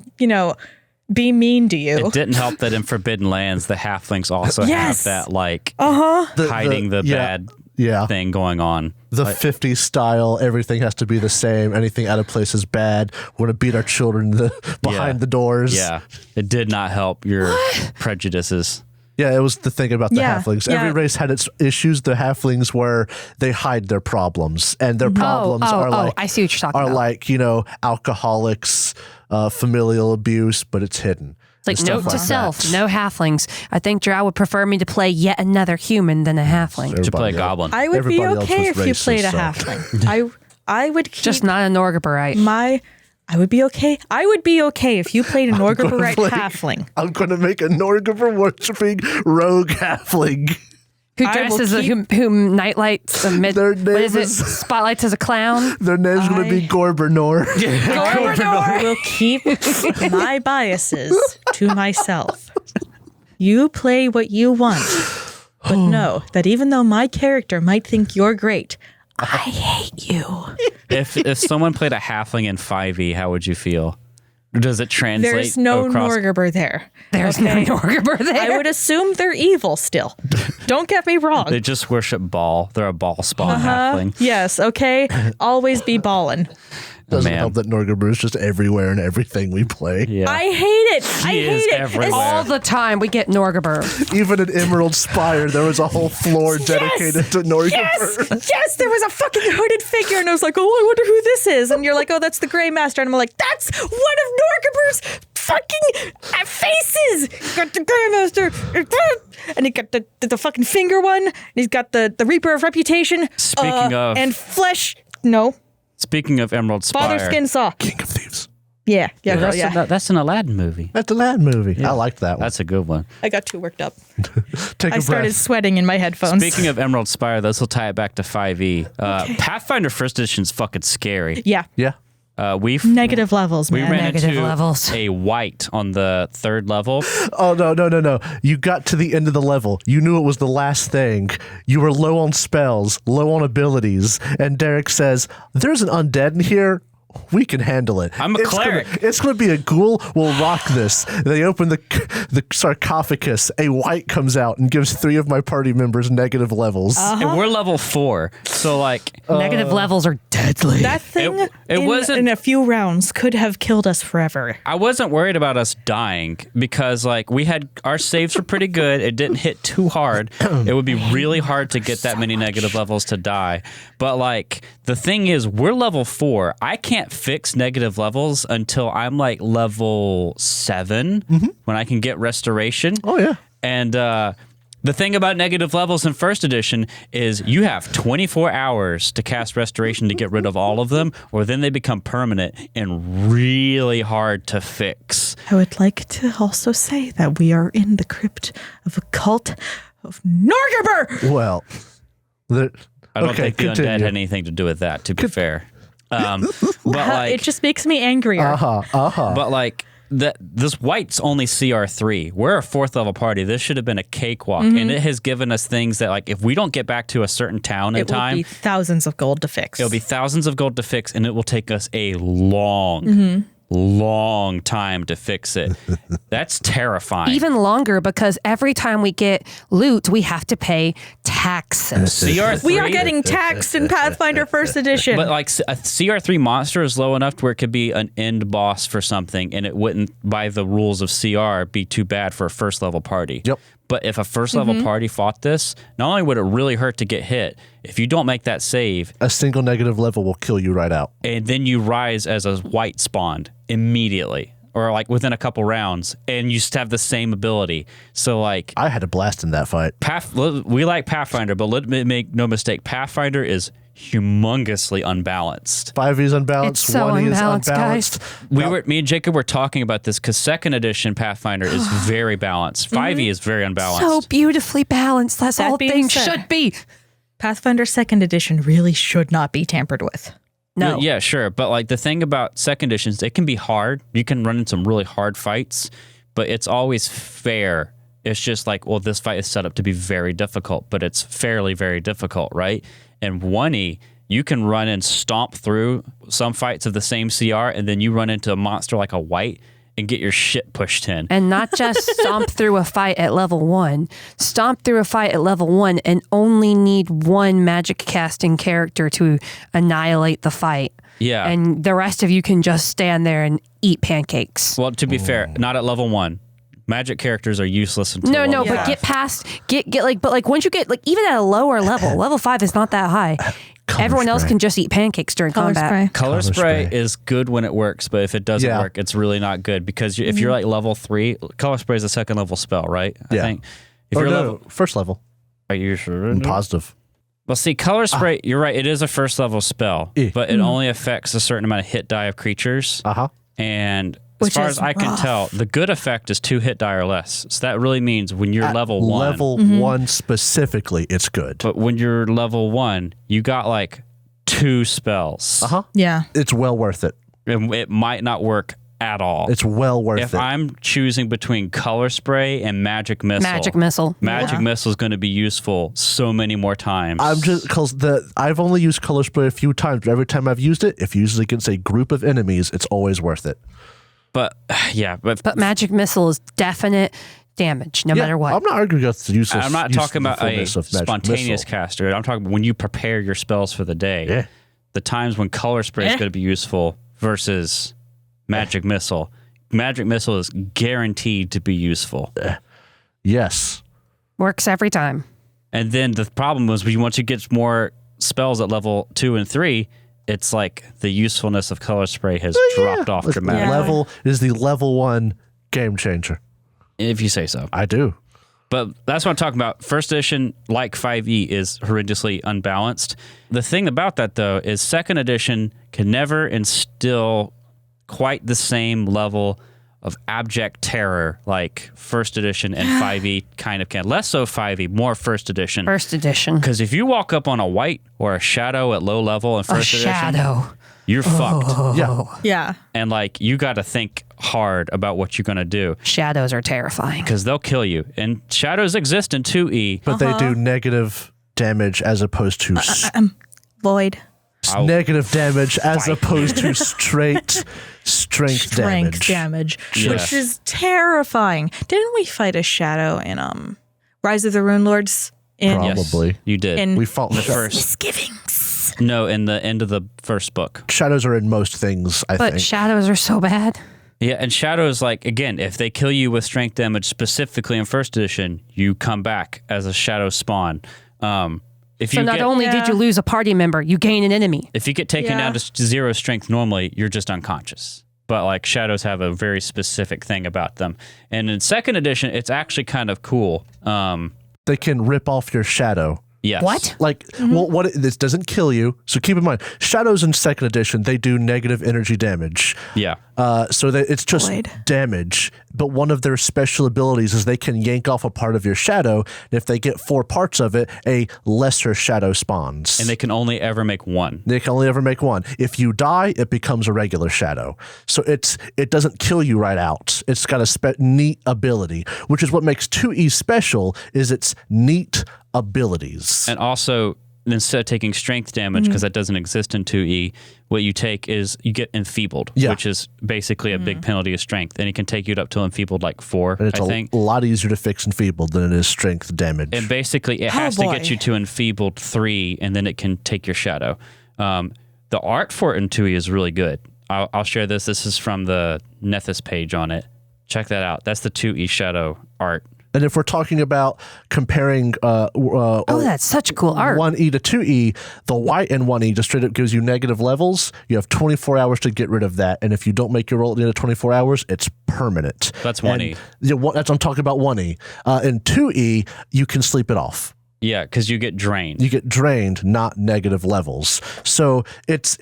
be mean to you. it didn't help that in Forbidden Lands, the halflings also Yes. have that The- hiding the bad yeah. thing going on. The 50s style, everything has to be the same. Anything out of place is bad. We're going to beat our children behind the doors. Yeah, it did not help your prejudices. Yeah, it was the thing about the Yeah, halflings. yeah. Every race had its issues. The halflings where they hide their problems, and their problems are like I see what you're talking are about. like alcoholics, familial abuse, but it's hidden. It's like and note stuff to like self, that. no halflings. I think Drow would prefer me to play yet another human than a halfling. To play a Everybody else. goblin. I would be Everybody else okay if was you racist, played a so. halfling. I would keep Just not a Norgorberite. I would be okay. I would be okay if you played a Norgorberite play- halfling. I'm going to make a Norgorber worshipping rogue halfling. Who I will dresses keep- whom nightlights Their what is name it? is- Spotlights as a clown. Their name's going to be Gorbernor. I will keep my biases to myself. You play what you want, but know that even though my character might think you're great, I hate you. If someone played a halfling in 5e, how would you feel? Does it translate? There's no across? Norgorber there. There's no Norgorber there. I would assume they're evil still. Don't get me wrong. They just worship ball. They're a ball spawn halfling. Yes, okay. Always be ballin'. Doesn't Man. help that Norgorber is just everywhere in everything we play. Yeah. I hate it. I He is hate it. everywhere. All the time we get Norgorber. Even in Emerald Spire, there was a whole floor dedicated to Norgorber. Yes, there was a fucking hooded figure, and I was like, oh, I wonder who this is. And you're like, oh, that's the Grey Master. And I'm like, that's one of Norgorber's fucking faces. Got the Grey Master, and he got the fucking finger one. And he's got the Reaper of Reputation. Speaking of- and flesh. No, Speaking of Emerald Spire. Father Skin Saw. King of Thieves. Yeah, girl, That's an Aladdin movie. That's a lad movie. I liked that one. That's a good one. I got too worked up. Take I a started breath. sweating in my headphones. Speaking of Emerald Spire, this will tie it back to 5e. Pathfinder First Edition's fucking scary. Yeah, Yeah. We negative levels, we man. ran Negative into levels. a white on the 3rd level. Oh, no. You got to the end of the level. You knew it was the last thing. You were low on spells, low on abilities. And Derek says, there's an undead in here. We can handle it. I'm a cleric. It's going to be a ghoul. We'll rock this. They open the sarcophagus. A white comes out and gives 3 of my party members negative levels. And we're level 4. So like Negative levels are deadly. That thing it wasn't- in a few rounds could have killed us forever. I wasn't worried about us dying because like we had our saves were pretty good. It didn't hit too hard. It would be really hard to get that many negative levels to die. But like the thing is we're level 4. I can't fix negative levels until I'm like level 7 when I can get restoration. Oh, yeah. And the thing about negative levels in 1st edition is you have 24 hours to cast restoration to get rid of all of them, or then they become permanent and really hard to fix. I would like to also say that we are in the crypt of a cult of Norgorber. Well, I don't think the undead continue. had anything to do with that, to be fair. But like, It just makes me angrier. but like this white's only CR3. We're a 4th level party. This should have been a cakewalk, and it has given us things that like if we don't get back to a certain town in It will time, be thousands of gold to fix. it'll be thousands of gold to fix, and it will take us a long time to fix it. That's terrifying. Even longer because every time we get loot, we have to pay taxes. CR3, We are getting taxed in Pathfinder First Edition. but like a CR3 monster is low enough to where it could be an end boss for something, and it wouldn't, by the rules of CR, be too bad for a 1st level party. Yep. But if a 1st level party fought this, not only would it really hurt to get hit, if you don't make that save, A single negative level will kill you right out. and then you rise as a white spawned immediately, or like within a couple rounds, and you just have the same ability. So like, I had a blast in that fight. we like Pathfinder, but let me make no mistake, Pathfinder is humongously unbalanced. 5e is unbalanced. It's so 1e is unbalanced, unbalanced. Me and Jacob were talking about this because 2nd edition Pathfinder is very balanced. 5e is very unbalanced. So beautifully balanced. That's That all being things said- should be. Pathfinder 2nd Edition really should not be tampered with. No. Yeah, sure. But like the thing about 2nd editions, it can be hard. You can run in some really hard fights, but it's always fair. It's just like, well, this fight is set up to be very difficult, but it's fairly very difficult, right? And 1e, you can run and stomp through some fights of the same CR, and then you run into a monster like a white and get your shit pushed in. And not just stomp through a fight at level 1. Stomp through a fight at level 1 and only need 1 magic casting character to annihilate the fight. Yeah. And the rest of you can just stand there and eat pancakes. Well, to be fair, not at level 1. Magic characters are useless until No, level but 5. get past, but once you get, even at a lower level 5 is not that high. Everyone else spray. can just eat pancakes during Color combat. spray. Color spray spray. is good when it works, but if it doesn't Yeah. work, it's really not good because if you're like level 3, color spray is a second level spell, right? I Yeah. think. If you're level, first level. are you sure? I'm positive. Well, see, color spray. You're right. It is a first level spell, but it only affects a certain amount of hit die of creatures. And as Which far is as I can rough. tell, the good effect is 2 hit die or less. So that really means when you're level 1. Level 1 specifically, it's good. But when you're level 1, you got like 2 spells. Yeah. It's well worth it. And it might not work at all. It's well worth If it. I'm choosing between color spray and magic missile, magic missile is going to be useful so many more times. I'm just because I've only used color spray a few times, but every time I've used it, if you usually against a group of enemies, it's always worth it. but But magic missile is definite damage, no matter what. I'm not arguing against the use of I'm not talking about a usefulness of magic spontaneous missile. caster. I'm talking about when you prepare your spells for the day. Yeah. The times when color spray is going to be useful versus magic missile. Magic missile is guaranteed to be useful. Yes. Works every time. And then the problem was once you get more spells at level 2 and 3, it's like the usefulness of color spray has dropped off dramatically. Level is the level 1 game changer. If you say so. I do. But that's what I'm talking about. First edition, like 5e, is horrendously unbalanced. The thing about that, though, is second edition can never instill quite the same level of abject terror like first edition and 5e kind of can. Less so 5e, more first edition. First edition. Because if you walk up on a white or a shadow at low level in first edition, Shadow. you're fucked. Yeah. Yeah. And like you got to think hard about what you're going to do Shadows are terrifying. because they'll kill you. And shadows exist in 2e. But they do negative damage as opposed to Void. negative damage as opposed to straight strength damage. Yeah. Which is terrifying. Didn't we fight a shadow in Rise of the Rune Lords? In Probably. Yes, you did. In We fought the first. Misgivings. No, in the end of the first book. Shadows are in most things, I But think. shadows are so bad. Yeah, and shadows, like, again, if they kill you with strength damage specifically in first edition, you come back as a shadow spawn. If So you not get, only did you lose a party member, you gain an enemy. if you get taken down to 0 strength normally, you're just unconscious. But like shadows have a very specific thing about them. And in second edition, it's actually kind of cool. They can rip off your shadow. Yes. What? Like, well, this doesn't kill you. So keep in mind, shadows in second edition, they do negative energy damage. Yeah. So that it's just Void. damage. But one of their special abilities is they can yank off a part of your shadow. And if they get 4 parts of it, a lesser shadow spawns. And they can only ever make one. They can only ever make one. If you die, it becomes a regular shadow. So it doesn't kill you right out. It's got a neat ability, which is what makes 2E special. Is its neat abilities. And also, instead of taking strength damage, because that doesn't exist in 2E, what you take is you get enfeebled, which is basically a big penalty of strength. And it can take you up to enfeebled like 4, And it's I think. a lot easier to fix enfeebled than it is strength damage. And basically, it has to get you to enfeebled 3, and then it can take your shadow. The art for it in 2E is really good. I'll share this. This is from the Nethys page on it. Check that out. That's the 2E shadow art. And if we're talking about comparing That's such cool art. 1E to 2E, the white in 1E just straight up gives you negative levels. You have 24 hours to get rid of that. And if you don't make your roll at the end of 24 hours, it's permanent. That's And, 1E. That's I'm talking about 1E. In 2E, you can sleep it off. Yeah, because you get drained. You get drained, not negative levels. So it's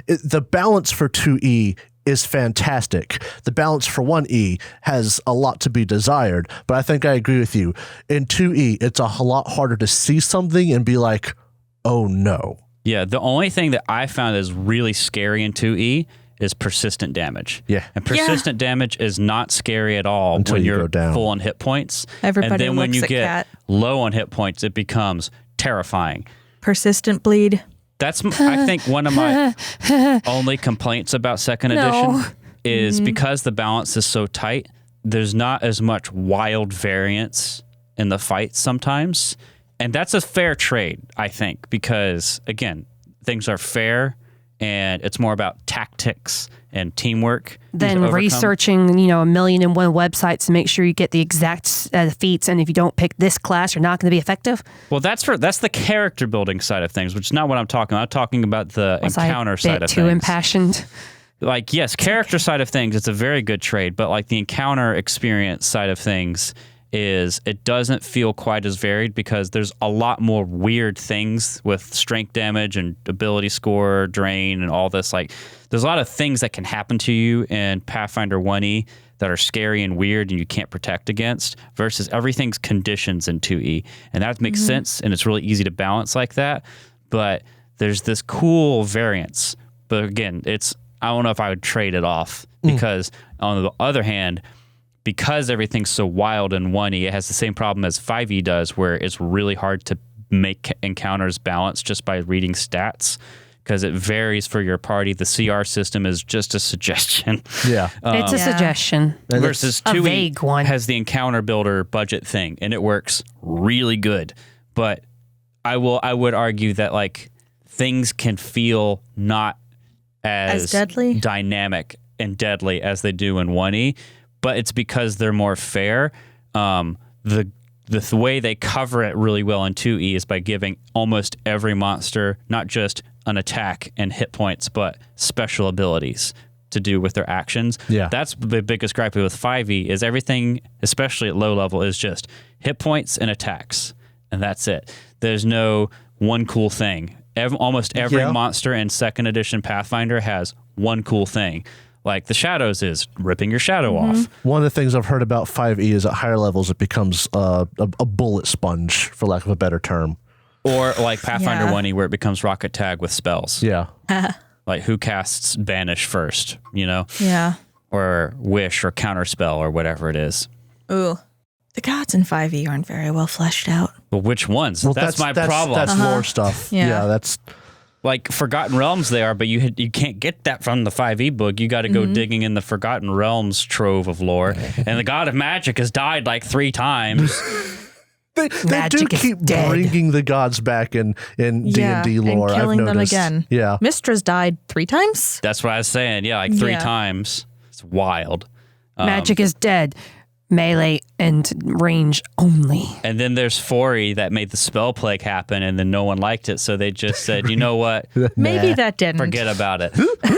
the balance for 2E is fantastic. The balance for 1E has a lot to be desired, but I think I agree with you. In 2E, it's a lot harder to see something and be like, oh no. Yeah, the only thing that I found is really scary in 2E is persistent damage. Yeah. And persistent damage is not scary at all Until when you you're go down. full on hit points. Everybody and then when looks you at get Cat. low on hit points, it becomes terrifying. Persistent bleed. That's, I think, one of my only complaints about second edition is because the balance is so tight, there's not as much wild variance in the fights sometimes. And that's a fair trade, I think, because, again, things are fair and it's more about tactics and teamwork. Then researching, 1,000,001 websites to make sure you get the exact feats, and if you don't pick this class, you're not going to be effective. Well, that's the character building side of things, which is not what I'm talking about. I'm talking about the encounter side of things. Too impassioned. Like, yes, character side of things, it's a very good trade, but like the encounter experience side of things is it doesn't feel quite as varied because there's a lot more weird things with strength damage and ability score, drain, and all this. Like, there's a lot of things that can happen to you in Pathfinder 1E that are scary and weird and you can't protect against versus everything's conditions in 2E. And that makes sense, and it's really easy to balance like that. But there's this cool variance. But again, I don't know if I would trade it off because on the other hand, because everything's so wild in 1E, it has the same problem as 5E does, where it's really hard to make encounters balance just by reading stats because it varies for your party. The CR system is just a suggestion. Yeah. It's a suggestion. Versus a 2E vague one. has the encounter builder budget thing, and it works really good. But I would argue that like things can feel not as deadly, dynamic and deadly as they do in 1E. But it's because they're more fair. The way they cover it really well in 2E is by giving almost every monster not just an attack and hit points, but special abilities to do with their actions. Yeah. That's the biggest gripe with 5E is everything, especially at low level, is just hit points and attacks. And that's it. There's no one cool thing. Almost every monster in 2nd edition Pathfinder has one cool thing. Like the shadows is ripping your shadow off. One of the things I've heard about 5E is at higher levels it becomes a bullet sponge, for lack of a better term. Or like Pathfinder 1E where it becomes rocket tag with spells. Yeah. Like who casts banish first, Yeah. Or wish or counterspell or whatever it is. Ooh. The gods in 5e aren't very well fleshed out. Well, which ones? Well, that's my problem. That's lore stuff. Yeah. That's... Like Forgotten Realms they are, but you can't get that from the 5e book. You got to go digging in the Forgotten Realms trove of lore. And the God of Magic has died like 3 times. They do keep bringing the gods back in D&D lore. And killing I've them noticed. again. Yeah. Mistra's died 3 times? That's what I was saying. Yeah, like 3 times. It's wild. Magic is dead. Melee and range only. And then there's 4E that made the spell plague happen, and then no one liked it, so they just said, you know what? Maybe that didn't. Forget about it.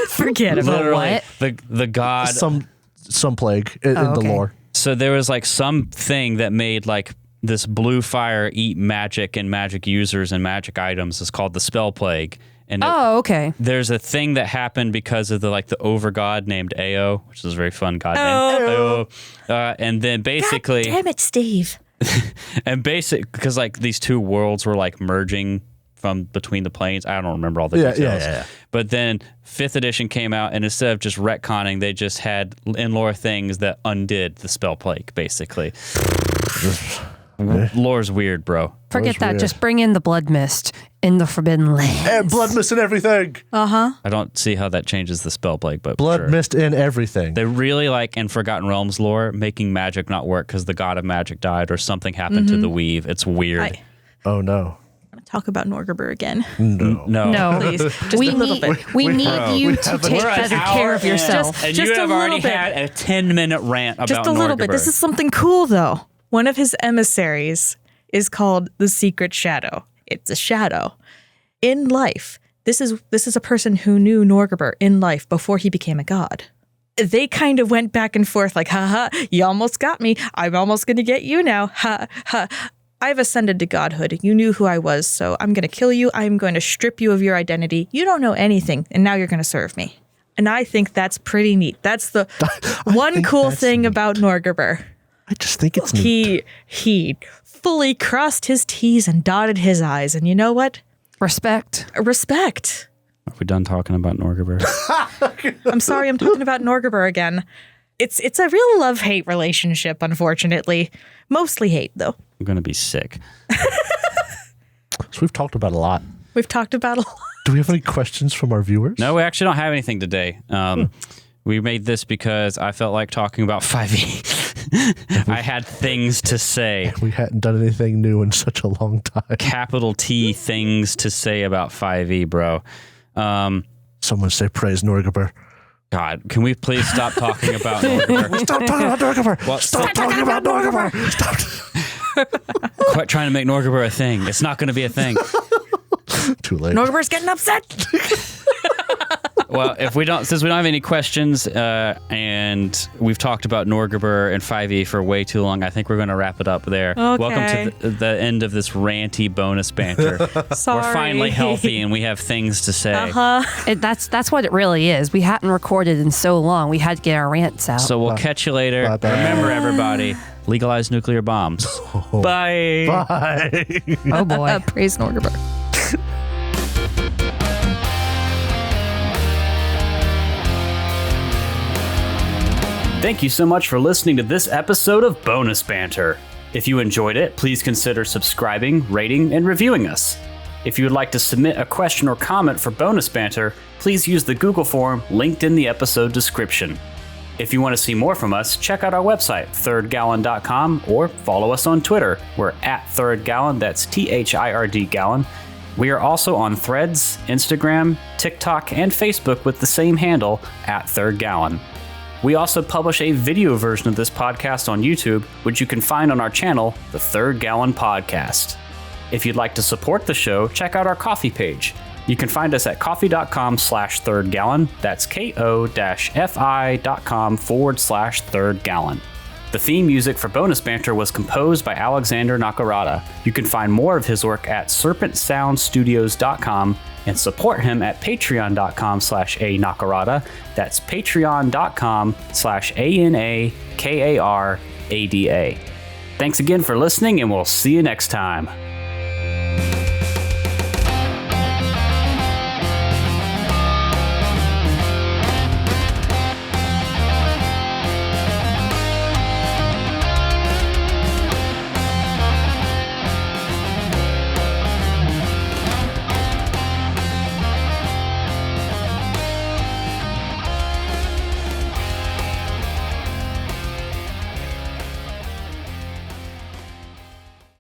Forget about Literally, what? the god. Some plague in the lore. So there was like something that made like this blue fire eat magic and magic users and magic items. It's called the spell plague. And okay. There's a thing that happened because of the over god named Ao, which is a very fun god name. Ao. And then basically, God damn it, Steve. and because like these 2 worlds were like merging from between the planes. I don't remember all the details. Yeah. But then 5th edition came out, and instead of just retconning, they just had in lore things that undid the spell plague, basically. Lore's weird, bro. Forget that. Just bring in the blood mist in the Forbidden Land. And blood mist and everything. I don't see how that changes the spell plague, but blood mist in everything. They really like in Forgotten Realms lore making magic not work because the god of magic died or something happened to the weave. It's weird. Oh no. Talk about Norgorber again. No. Please. Just a little bit. We need you to take better care of yourself. And Just you have a already little bit. had a 10-minute rant about Just a little bit. Norgorber. This is something cool, though. One of his emissaries is called the Secret Shadow. It's a shadow. In life, this is a person who knew Norgorber in life before he became a god. They kind of went back and forth like, ha, you almost got me. I'm almost going to get you now. Ha, ha. I've ascended to godhood. You knew who I was, so I'm going to kill you. I'm going to strip you of your identity. You don't know anything, and now you're going to serve me. And I think that's pretty neat. That's the one cool thing about Norgorber. I just think it's neat. He fully crossed his T's and dotted his I's, and you know what? Respect. Respect. Are we done talking about Norgorber? I'm sorry, I'm talking about Norgorber again. It's a real love-hate relationship, unfortunately. Mostly hate, though. I'm going to be sick. So we've talked about a lot. We've talked about a lot. Do we have any questions from our viewers? No, we actually don't have anything today. We made this because I felt like talking about 5e. I had things to say. We hadn't done anything new in such a long time. Capital T things to say about 5e, bro. Someone say praise Norgorber. God, can we please stop talking about Norgorber? Stop talking about Norgorber. Well, Stop talking about Norgorber. Stop. Quit trying to make Norgorber a thing. It's not going to be a thing. Too late. Norgorber's getting upset. Well, since we don't have any questions, and we've talked about Norgorber and 5e for way too long, I think we're going to wrap it up there. Okay. Welcome to the end of this ranty bonus banter. Sorry. We're finally healthy and we have things to say. That's what it really is. We hadn't recorded in so long. We had to get our rants out. So we'll catch you later. Bye-bye. Remember, everybody, legalize nuclear bombs. Bye. Bye. Oh boy. Praise Norgorber. Thank you so much for listening to this episode of Bonus Banter. If you enjoyed it, please consider subscribing, rating, and reviewing us. If you would like to submit a question or comment for Bonus Banter, please use the Google form linked in the episode description. If you want to see more from us, check out our website, thirdgallon.com, or follow us on Twitter. We're at thirdgallon, that's THIRD gallon. We are also on Threads, Instagram, TikTok, and Facebook with the same handle, at thirdgallon. We also publish a video version of this podcast on YouTube, which you can find on our channel, The Third Gallon Podcast. If you'd like to support the show, check out our Ko-fi page. You can find us at ko-fi.com/thirdgallon. That's ko-fi.com/thirdgallon. The theme music for Bonus Banter was composed by Alexander Nakarada. You can find more of his work at serpentsoundstudios.com and support him at patreon.com/anakarada. That's patreon.com/ANAKARADA. Thanks again for listening, and we'll see you next time.